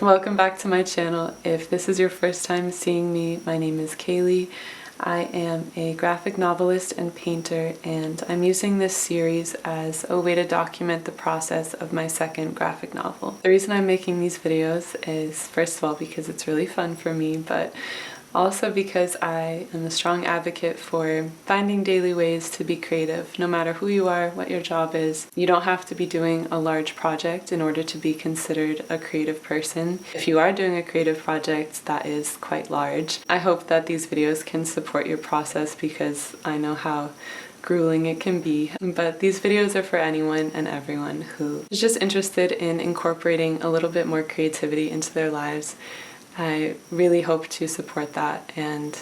Welcome back to my channel. If this is your first time seeing me, my name is Kaylee. I am a graphic novelist and painter, and I'm using this series as a way to document the process of my second graphic novel. The reason I'm making these videos is, first of all, because it's really fun for me, but also because I am a strong advocate for finding daily ways to be creative. No matter who you are, what your job is, you don't have to be doing a large project in order to be considered a creative person. If you are doing a creative project that is quite large, I hope that these videos can support your process because I know how grueling it can be. But these videos are for anyone and everyone who is just interested in incorporating a little bit more creativity into their lives. I really hope to support that, and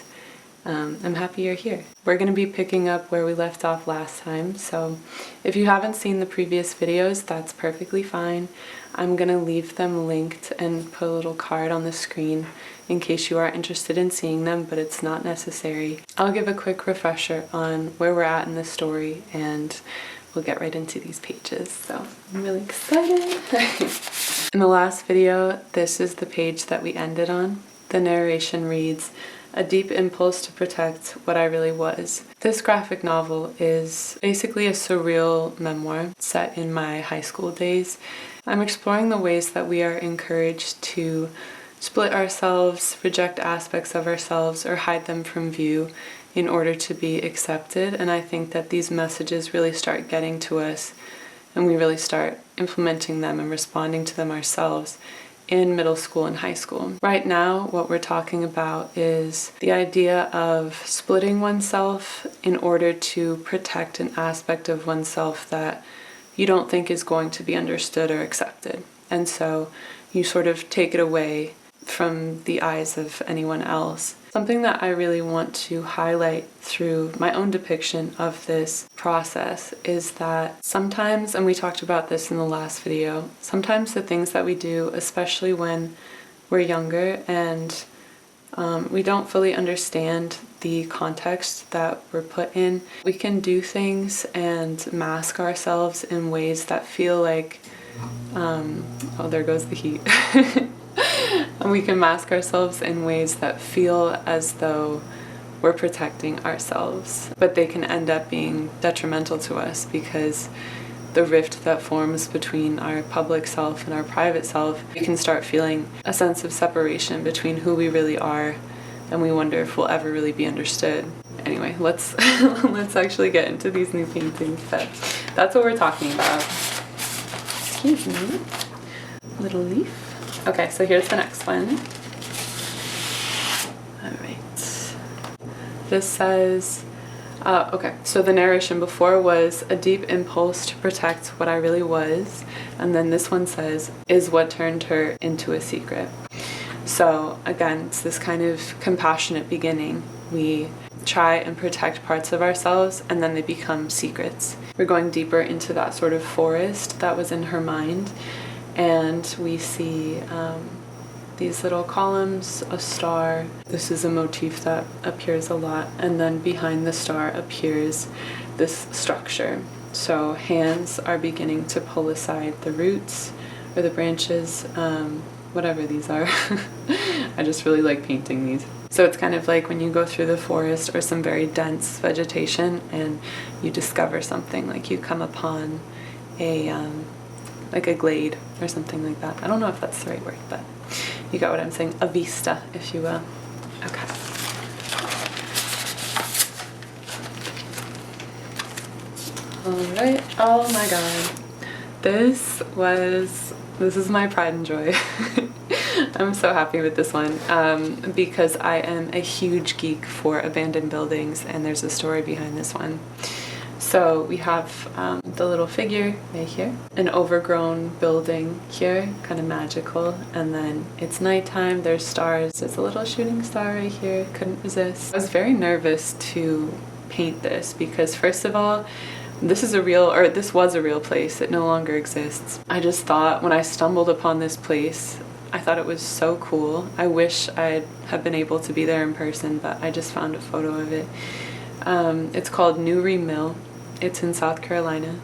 I'm happy you're here. We're going to be picking up where we left off last time, so if you haven't seen the previous videos, that's perfectly fine. I'm going to leave them linked and put a little card on the screen in case you are interested in seeing them, but it's not necessary. I'll give a quick refresher on where we're at in the story, and we'll get right into these pages, so I'm really excited. In the last video, this is the page that we ended on. The narration reads, "A deep impulse to protect what I really was." This graphic novel is basically a surreal memoir set in my high school days. I'm exploring the ways that we are encouraged to split ourselves, reject aspects of ourselves, or hide them from view in order to be accepted, and I think that these messages really start getting to us and we really start implementing them and responding to them ourselves in middle school and high school. Right now, what we're talking about is the idea of splitting oneself in order to protect an aspect of oneself that you don't think is going to be understood or accepted. And so you sort of take it away from the eyes of anyone else. Something that I really want to highlight through my own depiction of this process is that sometimes, and we talked about this in the last video, sometimes the things that we do, especially when we're younger and we don't fully understand the context that we're put in, we can do things and mask ourselves in ways that feel like, oh, there goes the heat. And we can mask ourselves in ways that feel as though we're protecting ourselves, but they can end up being detrimental to us because the rift that forms between our public self and our private self, we can start feeling a sense of separation between who we really are, and we wonder if we'll ever really be understood. Anyway, let's actually get into these new paintings. But that's what we're talking about. Excuse me. Little leaf. Okay, so here's the next one. All right. This says, okay, so the narration before was a deep impulse to protect what I really was. And then this one says, is what turned her into a secret. So again, it's this kind of compassionate beginning. We try and protect parts of ourselves and then they become secrets. We're going deeper into that sort of forest that was in her mind. And we see these little columns, a star. This is a motif that appears a lot. And then behind the star appears this structure. So hands are beginning to pull aside the roots or the branches, whatever these are. I just really like painting these. So it's kind of like when you go through the forest or some very dense vegetation and you discover something, like you come upon like a glade or something like that. I don't know if that's the right word, but you got what I'm saying. A vista, if you will. Okay. Alright, oh my god. This is my pride and joy. I'm so happy with this one because I am a huge geek for abandoned buildings, and there's a story behind this one. So we have the little figure right here, an overgrown building here, kind of magical, and then it's nighttime, there's stars, there's a little shooting star right here, couldn't resist. I was very nervous to paint this because first of all, this was a real place, it no longer exists. I just thought when I stumbled upon this place, I thought it was so cool. I wish I'd have been able to be there in person, but I just found a photo of it. It's called Newry Mill. It's in South Carolina,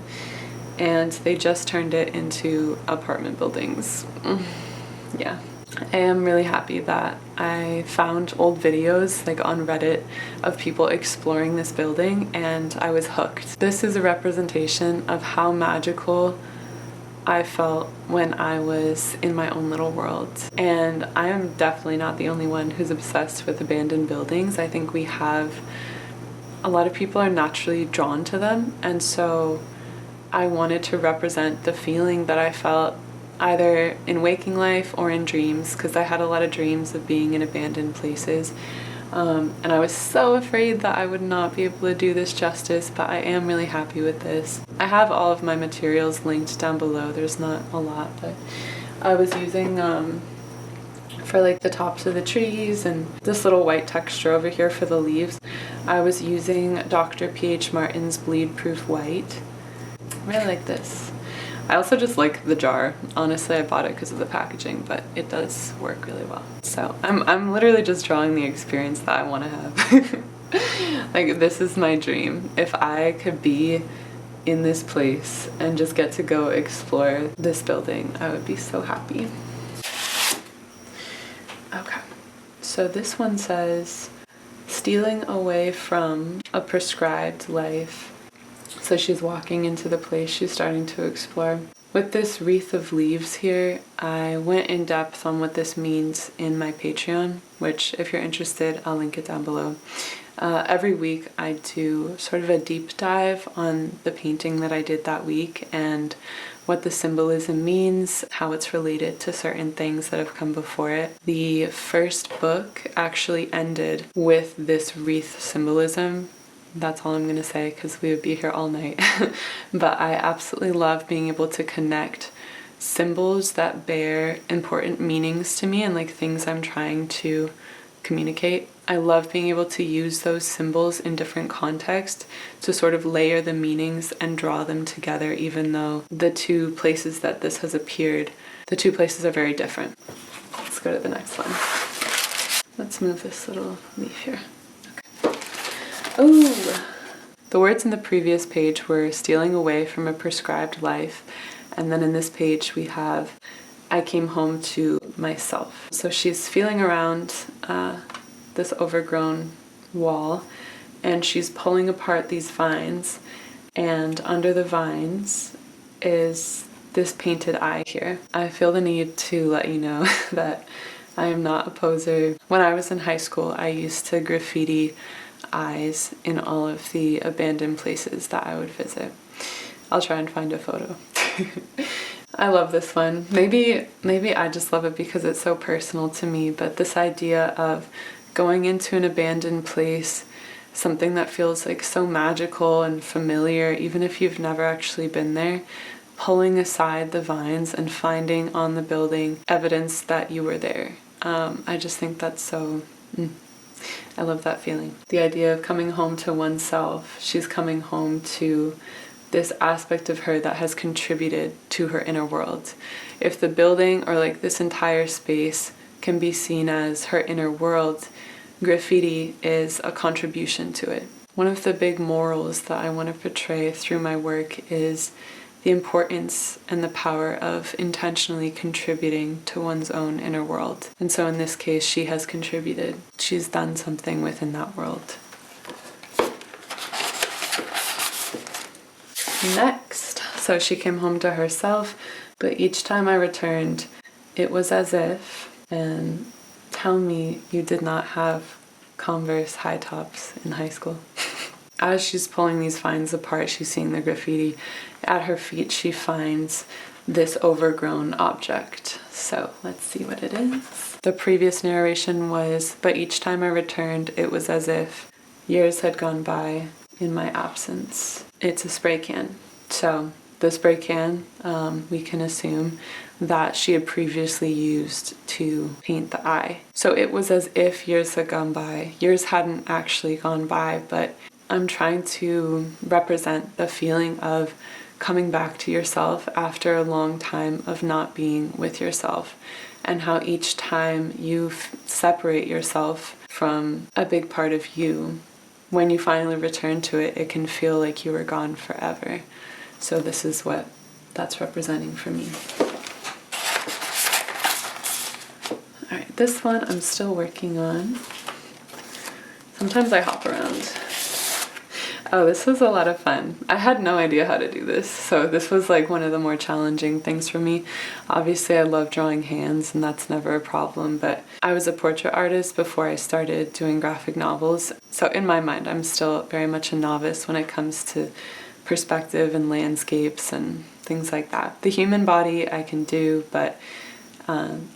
and they just turned it into apartment buildings. Yeah. I am really happy that I found old videos like on Reddit of people exploring this building and I was hooked. This is a representation of how magical I felt when I was in my own little world. And I am definitely not the only one who's obsessed with abandoned buildings. I think a lot of people are naturally drawn to them, and so I wanted to represent the feeling that I felt either in waking life or in dreams, because I had a lot of dreams of being in abandoned places. And I was so afraid that I would not be able to do this justice, but I am really happy with this. I have all of my materials linked down below. There's not a lot, but I was using for like the tops of the trees and this little white texture over here for the leaves, I was using Dr. P.H. Martin's Bleed Proof White. I really like this. I also just like the jar. Honestly, I bought it because of the packaging, but it does work really well. So I'm literally just drawing the experience that I want to have. Like, this is my dream. If I could be in this place and just get to go explore this building, I would be so happy. Okay, so this one says, stealing away from a prescribed life. So she's walking into the place she's starting to explore. With this wreath of leaves here, I went in depth on what this means in my Patreon, which if you're interested, I'll link it down below. Every week I do sort of a deep dive on the painting that I did that week and what the symbolism means, how it's related to certain things that have come before it. The first book actually ended with this wreath symbolism. That's all I'm gonna say because we would be here all night. But I absolutely love being able to connect symbols that bear important meanings to me and like things I'm trying to communicate. I love being able to use those symbols in different contexts to sort of layer the meanings and draw them together, even though the two places that this has appeared, the two places are very different. Let's go to the next one. Let's move this little leaf here. Okay. Oh, the words in the previous page were stealing away from a prescribed life. And then in this page we have, I came home to myself. So she's feeling around this overgrown wall and she's pulling apart these vines, and under the vines is this painted eye here. I feel the need to let you know that I am not a poser. When I was in high school, I used to graffiti eyes in all of the abandoned places that I would visit. I'll try and find a photo. I love this one. Maybe I just love it because it's so personal to me, but this idea of going into an abandoned place, something that feels like so magical and familiar, even if you've never actually been there, pulling aside the vines and finding on the building evidence that you were there. I just think that's so, I love that feeling. The idea of coming home to oneself. She's coming home to this aspect of her that has contributed to her inner world. If the building or like this entire space can be seen as her inner world, graffiti is a contribution to it. One of the big morals that I want to portray through my work is the importance and the power of intentionally contributing to one's own inner world. And so in this case, she has contributed. She's done something within that world. Next, so she came home to herself, but each time I returned, it was as if, and tell me you did not have Converse high tops in high school. As she's pulling these vines apart, she's seeing the graffiti. At her feet, she finds this overgrown object. So let's see what it is. The previous narration was, but each time I returned, it was as if years had gone by in my absence. It's a spray can. So the spray can, we can assume that she had previously used to paint the eye. So it was as if years had gone by. Years hadn't actually gone by, but I'm trying to represent the feeling of coming back to yourself after a long time of not being with yourself, and how each time you separate yourself from a big part of you, when you finally return to it, it can feel like you were gone forever. So this is what that's representing for me. This one I'm still working on. Sometimes I hop around. Oh, this was a lot of fun. I had no idea how to do this, so this was like one of the more challenging things for me. Obviously, I love drawing hands, and that's never a problem, but I was a portrait artist before I started doing graphic novels, so in my mind, I'm still very much a novice when it comes to perspective and landscapes and things like that. The human body I can do, but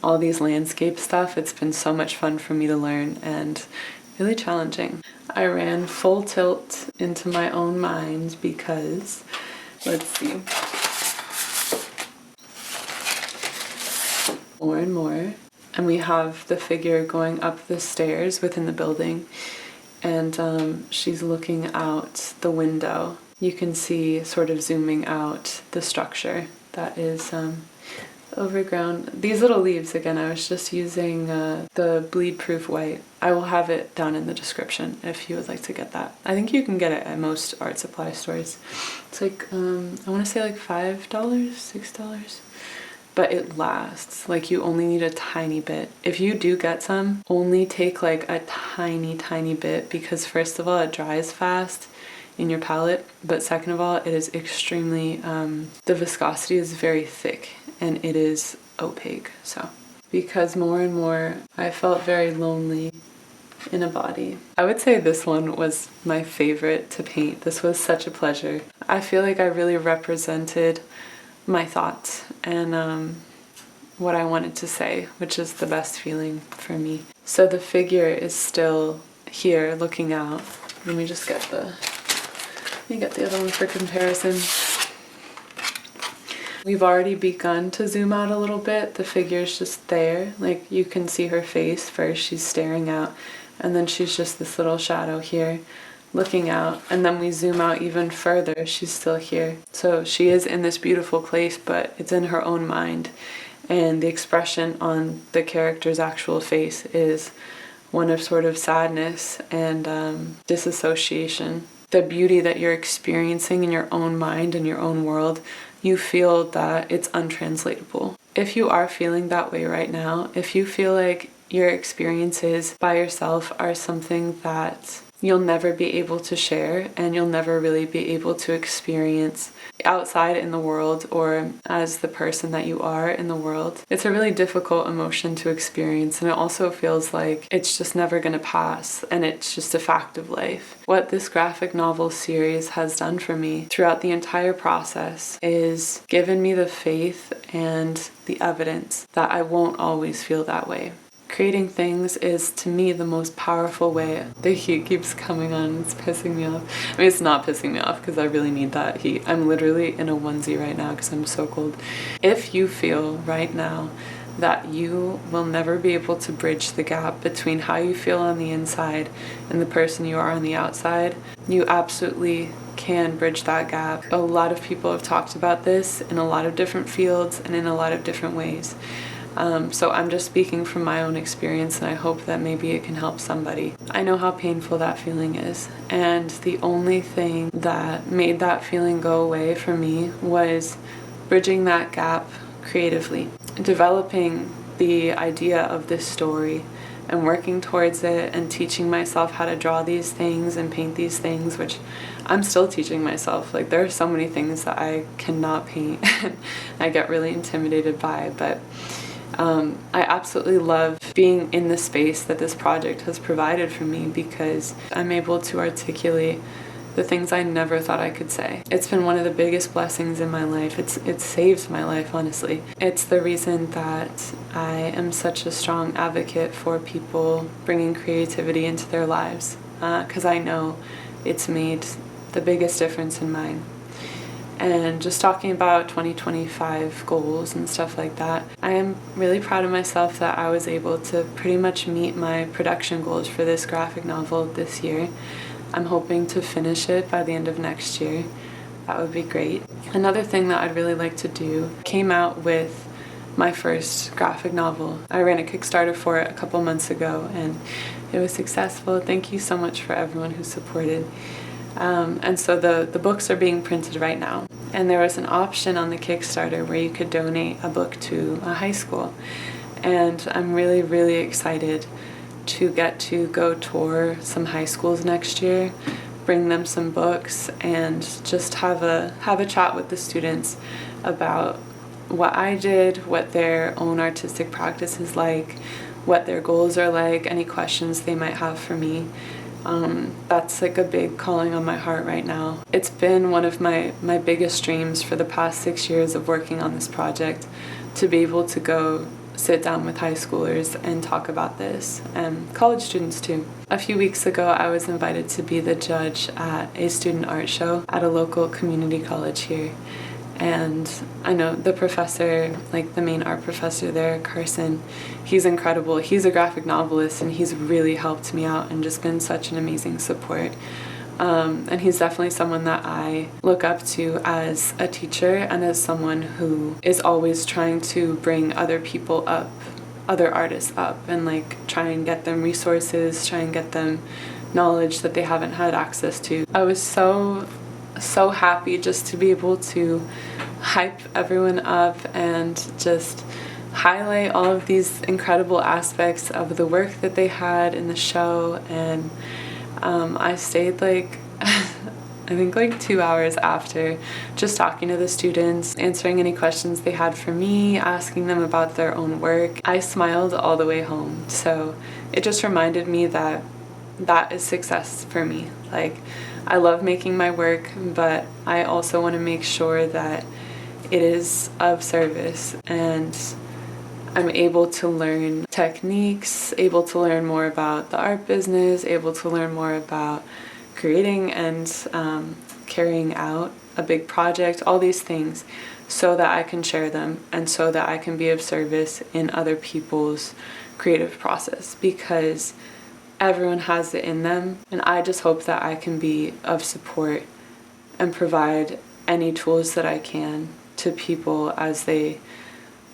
all these landscape stuff, it's been so much fun for me to learn and really challenging. I ran full tilt into my own mind because, let's see, more and more, and we have the figure going up the stairs within the building, and she's looking out the window. You can see sort of zooming out the structure that is overgrown. These little leaves, again, I was just using the bleed-proof white. I will have it down in the description if you would like to get that. I think you can get it at most art supply stores. It's like, I want to say like $5, $6, but it lasts. Like, you only need a tiny bit. If you do get some, only take like a tiny bit, because first of all, it dries fast in your palette, but second of all, it is extremely, the viscosity is very thick and it is opaque. So because more and more I felt very lonely in a body. I would say this one was my favorite to paint. This was such a pleasure. I feel like I really represented my thoughts and what I wanted to say, which is the best feeling for me. So the figure is still here looking out. Let me get the other one for comparison. We've already begun to zoom out a little bit. The figure's just there. Like, you can see her face first. She's staring out, and then she's just this little shadow here looking out, and then we zoom out even further. She's still here. So she is in this beautiful place, but it's in her own mind, and the expression on the character's actual face is one of sort of sadness and disassociation. The beauty that you're experiencing in your own mind and your own world, you feel that it's untranslatable. If you are feeling that way right now, if you feel like your experiences by yourself are something that you'll never be able to share and you'll never really be able to experience outside in the world or as the person that you are in the world, it's a really difficult emotion to experience, and it also feels like it's just never going to pass and it's just a fact of life. What this graphic novel series has done for me throughout the entire process is given me the faith and the evidence that I won't always feel that way. Creating things is, to me, the most powerful way. The heat keeps coming on. It's pissing me off. I mean, it's not pissing me off because I really need that heat. I'm literally in a onesie right now because I'm so cold. If you feel right now that you will never be able to bridge the gap between how you feel on the inside and the person you are on the outside, you absolutely can bridge that gap. A lot of people have talked about this in a lot of different fields and in a lot of different ways. So I'm just speaking from my own experience, and I hope that maybe it can help somebody. I know how painful that feeling is, and the only thing that made that feeling go away for me was bridging that gap creatively, developing the idea of this story and working towards it and teaching myself how to draw these things and paint these things, which I'm still teaching myself. Like, there are so many things that I cannot paint I get really intimidated by, but I absolutely love being in the space that this project has provided for me because I'm able to articulate the things I never thought I could say. It's been one of the biggest blessings in my life. It saved my life, honestly. It's the reason that I am such a strong advocate for people bringing creativity into their lives, because I know it's made the biggest difference in mine. And just talking about 2025 goals and stuff like that, I am really proud of myself that I was able to pretty much meet my production goals for this graphic novel this year. I'm hoping to finish it by the end of next year. That would be great. Another thing that I'd really like to do, came out with my first graphic novel. I ran a Kickstarter for it a couple months ago and it was successful. Thank you so much for everyone who supported. And so the books are being printed right now. And there was an option on the Kickstarter where you could donate a book to a high school. and I'm really, really excited to get to go tour some high schools next year, bring them some books, and just have a chat with the students about what I did, what their own artistic practice is like, what their goals are like, any questions they might have for me. That's like a big calling on my heart right now. It's been one of my biggest dreams for the past 6 years of working on this project, to be able to go sit down with high schoolers and talk about this, and college students too. A few weeks ago, I was invited to be the judge at a student art show at a local community college here. And I know the professor, like the main art professor there, Carson, he's incredible. He's a graphic novelist, and he's really helped me out and just been such an amazing support. And he's definitely someone that I look up to as a teacher and as someone who is always trying to bring other people up, other artists up, and like try and get them resources, try and get them knowledge that they haven't had access to. I was so happy just to be able to hype everyone up and just highlight all of these incredible aspects of the work that they had in the show. And I stayed like I think like 2 hours after, just talking to the students, answering any questions they had for me, asking them about their own work. I smiled all the way home. So it just reminded me that that is success for me. Like, I love making my work, but I also want to make sure that it is of service, and I'm able to learn techniques, able to learn more about the art business, able to learn more about creating and carrying out a big project, all these things, so that I can share them and so that I can be of service in other people's creative process, because everyone has it in them, and I just hope that I can be of support and provide any tools that I can to people as they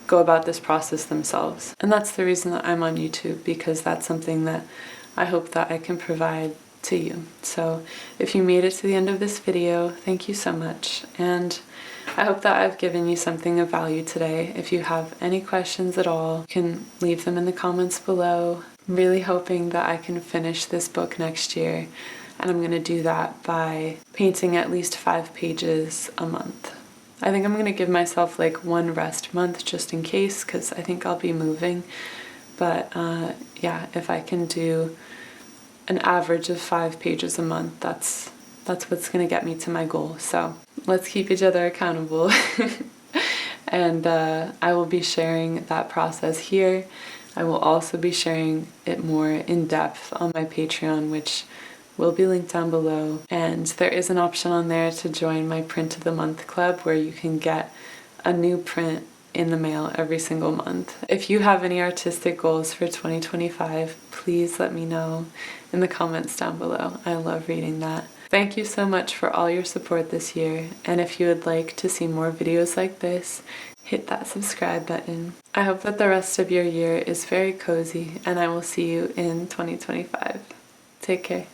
go about this process themselves. And that's the reason that I'm on YouTube, because that's something that I hope that I can provide to you. So if you made it to the end of this video, thank you so much, and I hope that I've given you something of value today. If you have any questions at all, you can leave them in the comments below. I'm really hoping that I can finish this book next year, and I'm going to do that by painting at least 5 pages a month. I think I'm going to give myself like one rest month just in case, because I think I'll be moving. But yeah, if I can do an average of 5 pages a month, that's what's going to get me to my goal. So let's keep each other accountable. And I will be sharing that process here. I will also be sharing it more in depth on my Patreon, which will be linked down below. And there is an option on there to join my Print of the Month club, where you can get a new print in the mail every single month. If you have any artistic goals for 2025, please let me know in the comments down below. I love reading that. Thank you so much for all your support this year, and if you would like to see more videos like this, hit that subscribe button. I hope that the rest of your year is very cozy, and I will see you in 2025. Take care.